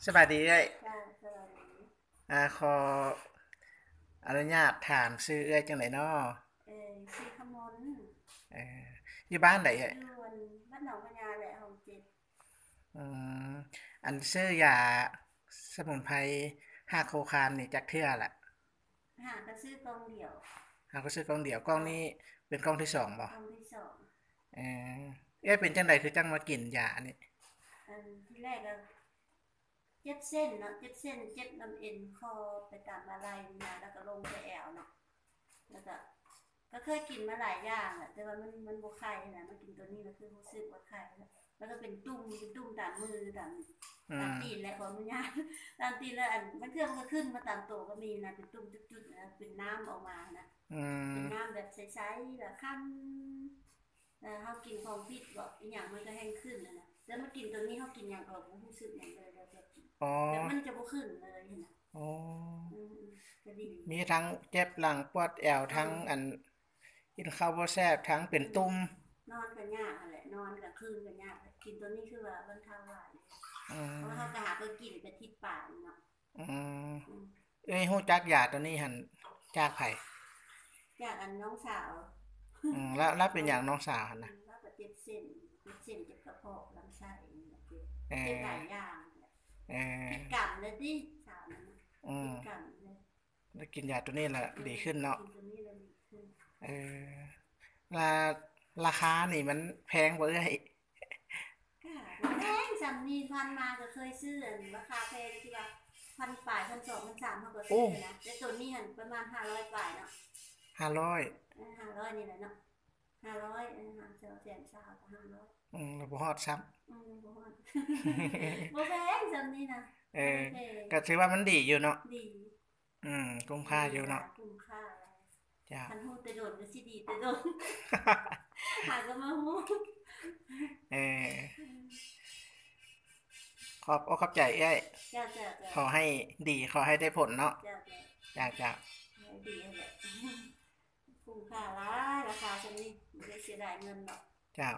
สวัสดีเอ้ยจ้าสวัสดีขออนุญาตถามซื้อเอ้ยจังไหนน้อชื่อขมลเอออยู่บ้านไหนเอ้ยอยู่บ้านหนองพญาแหละของเจ็ดอืมอันซื้อยาสมุนไพรห้าโคคานนี่จากเทื่อละหาก็ซื้อกองเดี่ยวก็ซื้อกล้องเดียวกล้องจ้านี้เป็นกล้องที่สองบ่กองที่สองเออเอ้ยเป็นจังไดคือจังมากินยานี่ที่แรกก็เจ็บเส้นเนาะเจ็บเส้นเจ็บน้ำเอ็นคอไปตามอะไรนะแล้วก็ลงไปแอวเนาะแล้วก็เคยกินมาหลายอย่างแหละแต่ว่ามันบ่ไข้นะมันกินตัวนี้แล้วคือรู้สึกว่าไข้แล้วก็เป็นตุ่มตามมือตามอืมตีนแหละขออนุญาตตามตีนแล้วอันมันเครื่องมันก็ขึ้นมาตามตัวก็มีนะเป็นตุ่มจุดๆนะเป็นน้ำออกมานะอืเป็นมน้ำแบบใสๆแบบคั้นเขากินของพิษบอกอีหยังมันก็แห้งขึ้นนะแล้วมากินตัวนี้เขากินอย่างก็บ่รู้สึกอย่างเลยแล้วแบบอ๋อแบบมันจะบ่ขึ้นเลยเห็นนะอ๋อก็ดีมีทั้งเจ็บหลังปวดแอวเอทั้งออันกินข้าวบ่แซ่บทั้งเป็นตุ่มนอนกันยากแหละนอนกลางคืนกันยากกินตัวนี้คือว่าบรรเทาหลายอืเพราะว่าเขามก็หาไปกินไปทิศป่าเนาะอืมอืมเอ้ยฮู้จักยาตัวนี้หั่นจากไผ จากอันน้องสาวแล้วเป็นน้องอย่างน้องสาวหั่นน่ะแล้วก็เจ็บเส้นเจ็บกระเพาะลำไส้เอเจ็บหอลายอย่างเอพิอษกรรมเลยที่สาวนั้นอืมพิษกรรมเลยแล้วกินยาตัวนี้แหละเออดีขึ้นเนาะกินตัวนี้แล้วดีขึ้นเออราราคานี่มันแพงบ่เอ้ยก็แพงสำนีพันมาก็เคยซื้อราคาแพงที่ว่าพันป่าย1,200 1,300เขาก็โอ้ซื้อนะแต่ตัวนี้หันประมาณ500ป่ายเนาะ500500นี่แหละเนาะ500หาเจ้าแสนสาวก็500แล้วบ่ฮอดซ้ำ บ่ฮอดบ่แพงสำนี้นะเออบ่ได้แพงก็ถือว่ามันดีอยู่เนาะดีคุ้มดีค่าอยู่เนาะจ้ะคุ้มค่าจ้ะ คันฮู้แต่โดนก็สิดีแต่โดนหาก็มาฮู้เออขอบอกขอบใจเอ้ยจ้าจ้าจ้าขอให้ดีขอให้ได้ผลเนาะจ้าจ้าจ้ะจ้ะให้ดีนั่นแหละคุ้มค่าหลายราคาจังนี้บ่ได้เสียดายเงินดอกจ้ะ